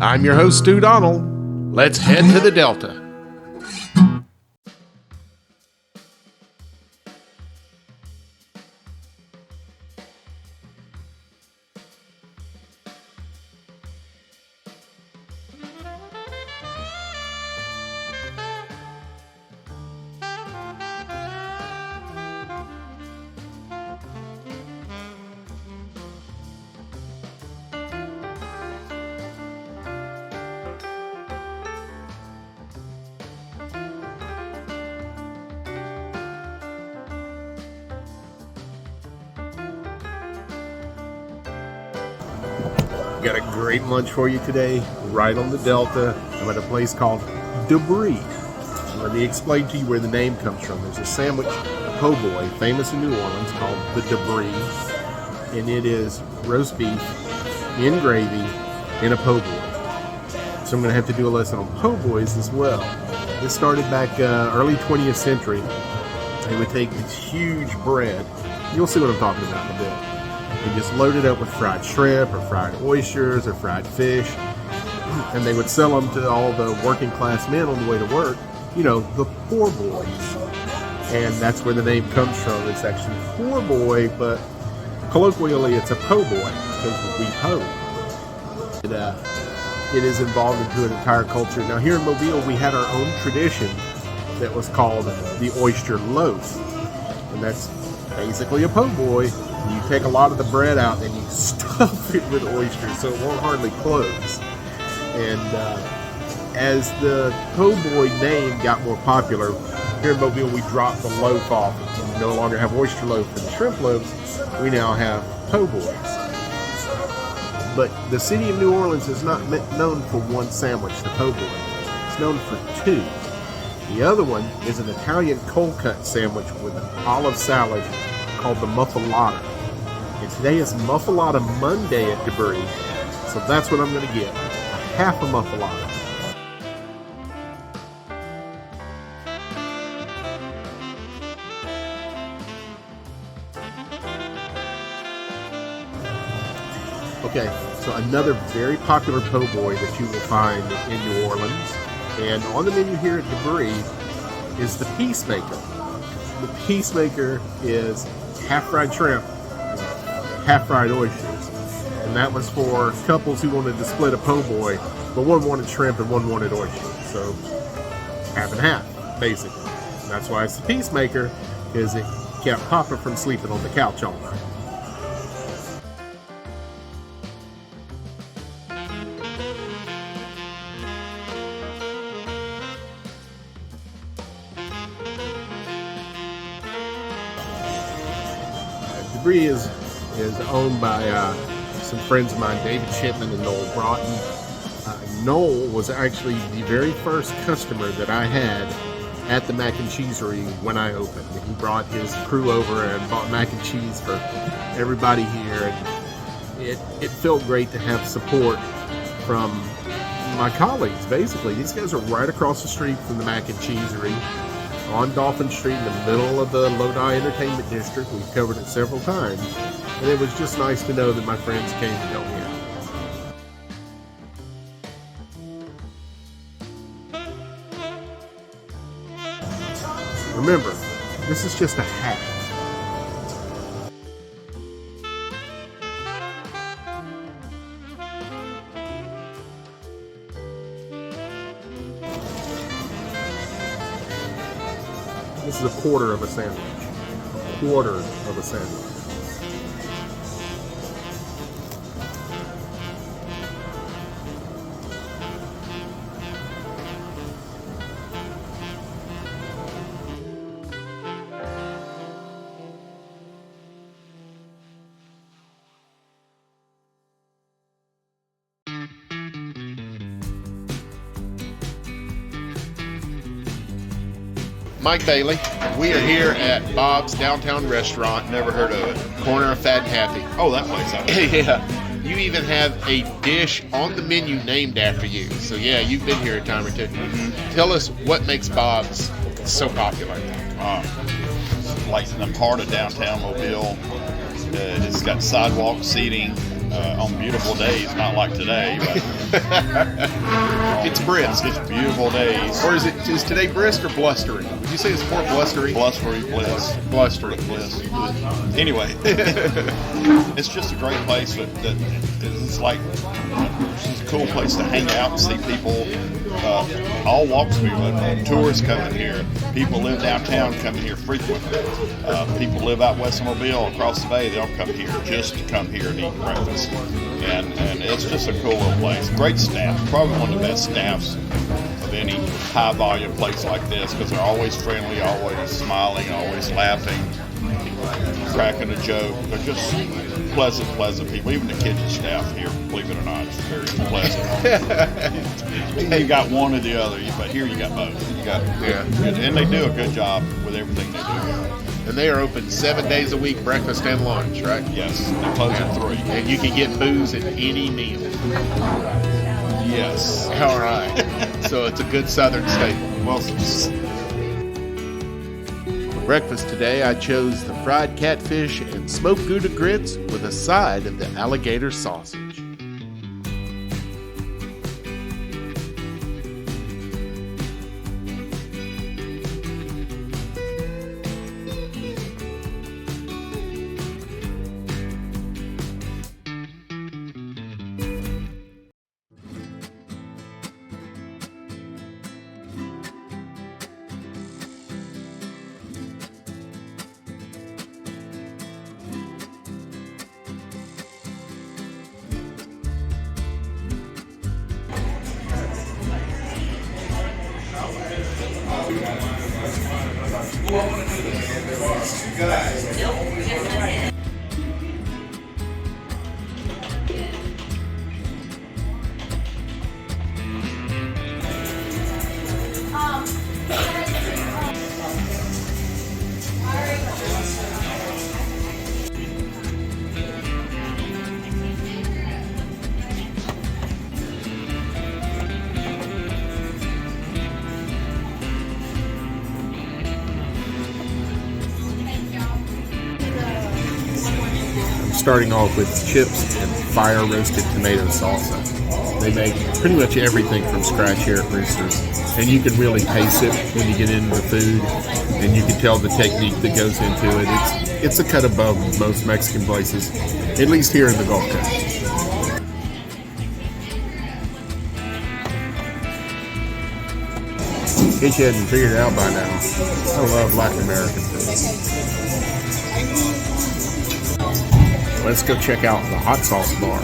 I'm your host, Stu Donald. Let's head to the Delta. Got a great lunch for you today, right on the Delta. I'm at a place called Debris. Let me explain to you where the name comes from. There's a sandwich, a po' boy, famous in New Orleans, called the Debris, and it is roast beef in gravy in a po' boy. So I'm going to have to do a lesson on po' boys as well. This started back early 20th century. They would take this huge bread. You'll see what I'm talking about in a bit. They just load it up with fried shrimp or fried oysters or fried fish, and they would sell them to all the working class men on the way to work, you know, the poor boys. And that's where the name comes from. It's actually poor boy, but colloquially it's a po' boy because we po'. It is involved into an entire culture. Now here in Mobile we had our own tradition that was called the oyster loaf, and that's basically a po' boy. You take a lot of the bread out and you stuff it with oysters so it won't hardly close. And as the po' boy name got more popular, here in Mobile we dropped the loaf off. We no longer have oyster loaf and shrimp loaves. We now have po' boys. But the city of New Orleans is not known for one sandwich, the po' boy. It's known for two. The other one is an Italian cold cut sandwich with an olive salad called the muffalata. And today is Muffalata Monday at Debris, so that's what I'm going to get, a half a muffalata. Okay, so another very popular po' boy that you will find in New Orleans, and on the menu here at Debris, is the Peacemaker. The Peacemaker is half fried shrimp, half fried oysters, and that was for couples who wanted to split a po' boy, but one wanted shrimp and one wanted oysters, so half and half, basically. And that's why it's the Peacemaker, because it kept Papa from sleeping on the couch all night. Debris is owned by some friends of mine, David Shipman and Noel Broughton. Noel was actually the very first customer that I had at the mac and cheesery when I opened. He brought his crew over and bought mac and cheese for everybody here, and it felt great to have support from my colleagues, basically. These guys are right across the street from the mac and cheesery on Dolphin Street in the middle of the LoDa Entertainment District. We've covered it several times, and it was just nice to know that my friends came to help me out. Remember, this is just a half. This is a quarter of a sandwich. A quarter of a sandwich. Mike Bailey. We are here at Bob's Downtown Restaurant. Never heard of it. Corner of Fat and Happy. Oh, that place. Yeah. You even have a dish on the menu named after you. So yeah, you've been here a time or two. Mm-hmm. Tell us what makes Bob's so popular. Like in the heart of downtown Mobile. It's got sidewalk seating. on beautiful days, not like today, but It's brisk. it's beautiful days. Or is today brisk or blustery? Would you say it's more blustery? Blustery bliss. Blustery. Bliss. Anyway, it's just a great place that it's like it's a cool place to hang out and see people, all walks of people. Tourists coming here. People live downtown coming here frequently. People live out west of Mobile, across the bay. They'll come here just to come here and eat breakfast. And it's just a cool little place. Great staff. Probably one of the best staffs of any high volume place like this, because they're always friendly, always smiling, always laughing, cracking a joke. They're just pleasant people. Even the kitchen staff here, believe it or not, is very pleasant. You got one or the other, but here you got both. You got and they do a good job with everything they do. And they are open 7 days a week, breakfast and lunch, right? Yes, they close at 3. And you can get booze at any meal. Yes. All right. So it's a good southern staple. Well, For breakfast today, I chose the fried catfish and smoked Gouda grits with a side of the alligator sausage. Starting off with chips and fire roasted tomato salsa. They make pretty much everything from scratch here at Rooster's, and you can really taste it when you get into the food, and you can tell the technique that goes into it. It's a cut above most Mexican places, at least here in the Gulf Coast. In case you hadn't figured it out by now, I love Latin American food. Let's go check out the hot sauce bar.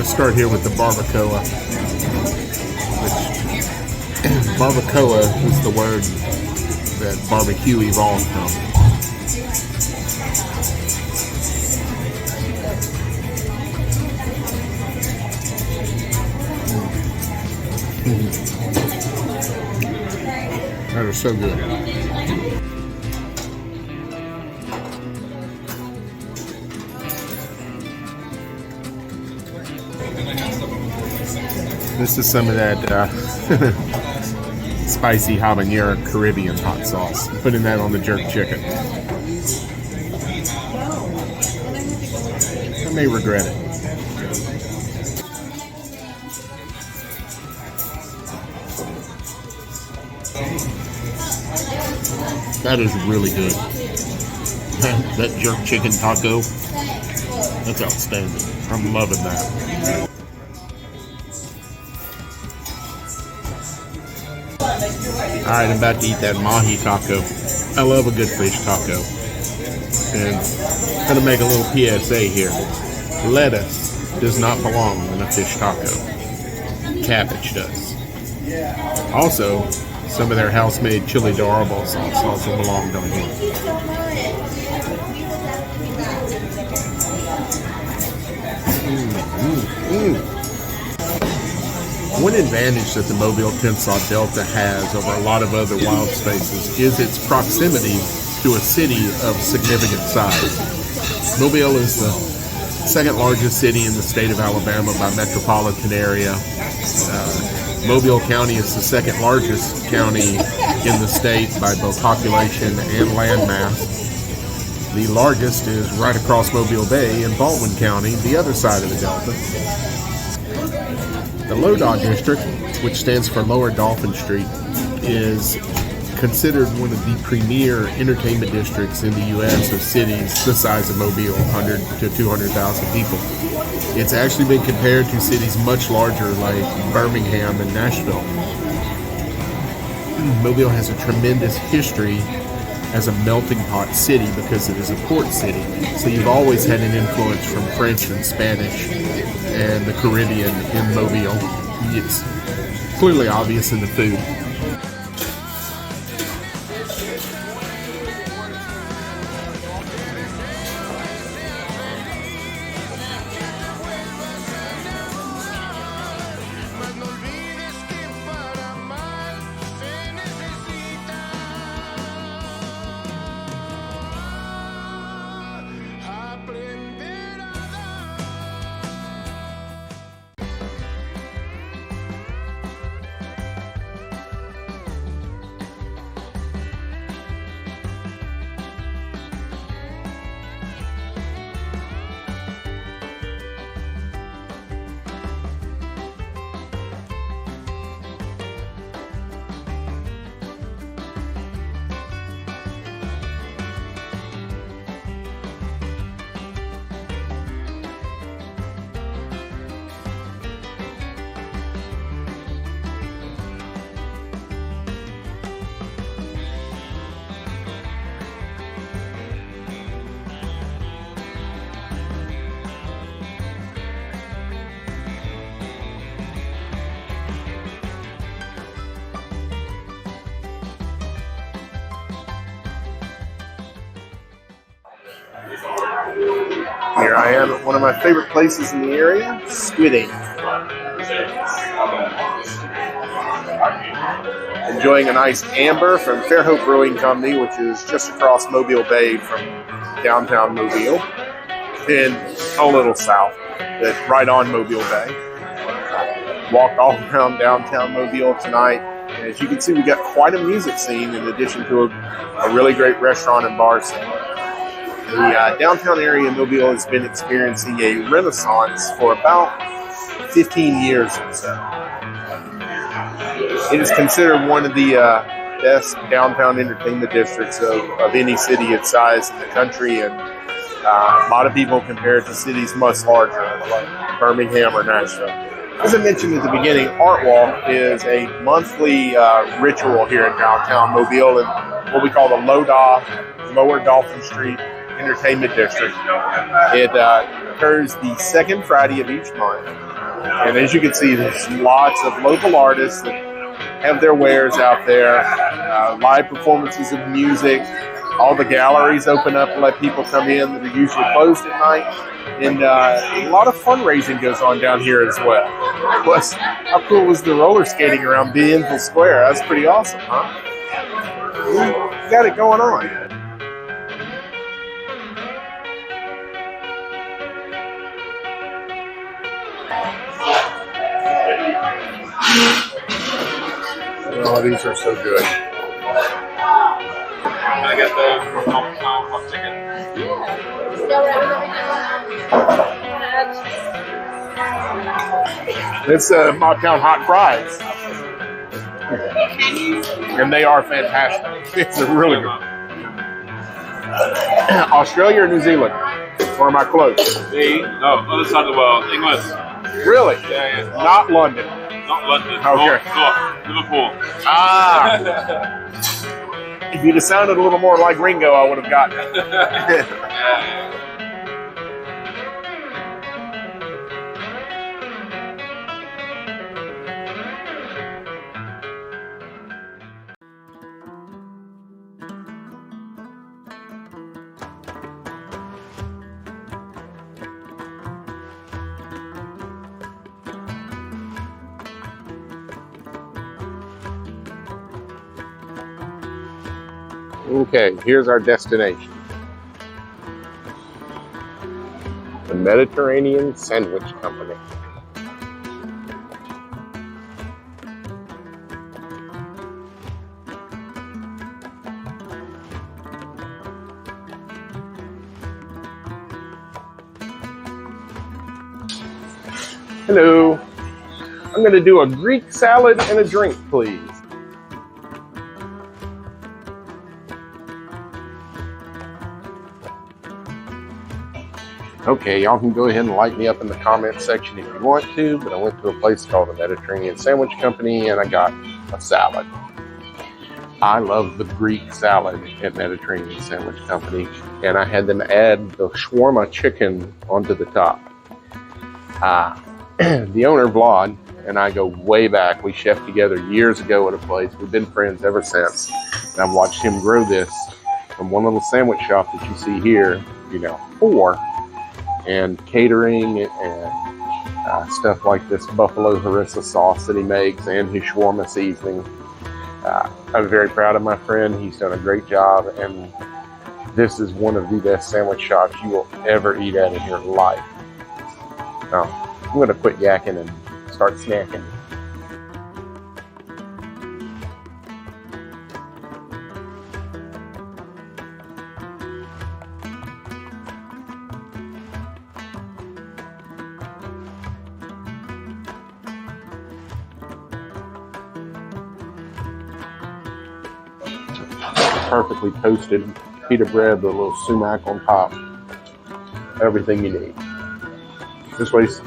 Start here with the barbacoa, which barbacoa is the word that barbecue evolved from. That is so good. This is some of that spicy habanero Caribbean hot sauce. Putting that on the jerk chicken. I may regret it. That is really good. That jerk chicken taco, that's outstanding. I'm loving that. Alright, I'm about to eat that mahi taco. I love a good fish taco. And I'm going to make a little PSA here. Lettuce does not belong in a fish taco. Cabbage does. Also, some of their house-made chili adorable sauce also belonged on here. One advantage that the Mobile Kennesaw Delta has over a lot of other wild spaces is its proximity to a city of significant size. Mobile is the second largest city in the state of Alabama by metropolitan area. Mobile County is the second largest county in the state by both population and land mass. The largest is right across Mobile Bay in Baldwin County, the other side of the Delta. The LoDa District, which stands for Lower Dolphin Street, is considered one of the premier entertainment districts in the U.S. of cities the size of Mobile, 100 to 200,000 people. It's actually been compared to cities much larger like Birmingham and Nashville. Mobile has a tremendous history as a melting pot city because it is a port city. So you've always had an influence from French and Spanish and the Caribbean in Mobile. It's clearly obvious in the food. Here I am at one of my favorite places in the area, Squid Ink. Enjoying a nice amber from Fairhope Brewing Company, which is just across Mobile Bay from downtown Mobile, and a little south, but right on Mobile Bay. Walked all around downtown Mobile tonight. And as you can see, we got quite a music scene in addition to a really great restaurant and bar scene. The downtown area of Mobile has been experiencing a renaissance for about 15 years or so. It is considered one of the best downtown entertainment districts of any city its size in the country, and a lot of people compare it to cities much larger, like Birmingham or Nashville. As I mentioned at the beginning, Art Walk is a monthly ritual here in downtown Mobile in what we call the LoDa, Lower Dolphin Street Entertainment District. It occurs the second Friday of each month. And as you can see, there's lots of local artists that have their wares out there, live performances of music. All the galleries open up and let people come in that are usually closed at night. And a lot of fundraising goes on down here as well. Plus, how cool was the roller skating around Bienville Square? That's pretty awesome, huh? You got it going on. Oh, these are so good. Can I get the hot chicken? It's Mocktown hot fries. And they are fantastic. It's a really good. Australia or New Zealand? Or am I close? No, other side of the world. England. Really? Yeah. Not London. Not London. Okay. North, Liverpool. Ah! If you'd have sounded a little more like Ringo, I would have gotten it. Yeah. Okay, here's our destination. The Mediterranean Sandwich Company. Hello. I'm going to do a Greek salad and a drink, please. Okay, y'all can go ahead and light me up in the comment section if you want to, but I went to a place called the Mediterranean Sandwich Company and I got a salad. I love the Greek salad at Mediterranean Sandwich Company, and I had them add the shawarma chicken onto the top. The owner, Vlad, and I go way back. We chefed together years ago at a place. We've been friends ever since. And I've watched him grow this from one little sandwich shop that you see here, 4, and catering and stuff like this buffalo harissa sauce that he makes and his shawarma seasoning. I'm very proud of my friend. He's done a great job, and this is one of the best sandwich shops you will ever eat at in your life. Now, I'm going to quit yakking and start snacking. Perfectly toasted pita bread with a little sumac on top. Everything you need. This place,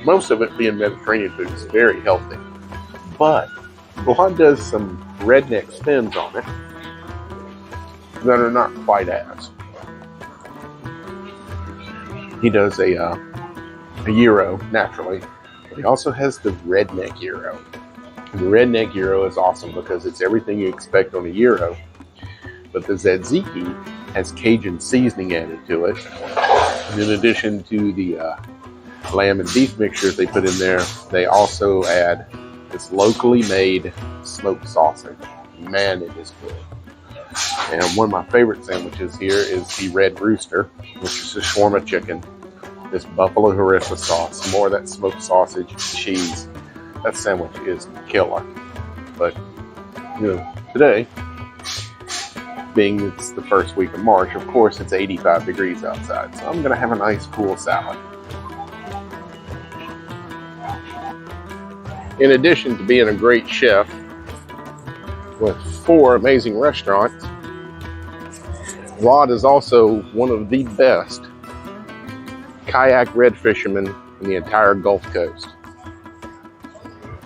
most of it being Mediterranean food, is very healthy. But Vlad does some redneck spins on it that are not quite as. He does a gyro, naturally, but he also has the redneck gyro. And the redneck gyro is awesome because it's everything you expect on a gyro, but the tzatziki has Cajun seasoning added to it. And in addition to the lamb and beef mixtures they put in there, they also add this locally made smoked sausage. Man, it is good. And one of my favorite sandwiches here is the red Rooster, which is the shawarma chicken, this buffalo harissa sauce, more of that smoked sausage, cheese. That sandwich is killer. But, today, being it's the first week of March, of course it's 85 degrees outside, so I'm going to have a nice cool salad. In addition to being a great chef with 4 amazing restaurants, Vlad is also one of the best kayak red fishermen in the entire Gulf Coast.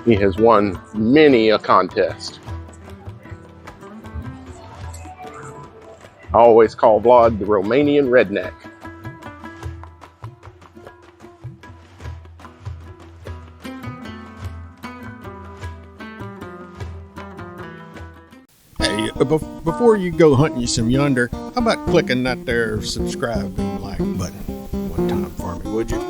He has won many a contest. I always call Vlad the Romanian redneck. Hey, before you go hunting you some yonder, how about clicking that there subscribe and like button one time for me, would you?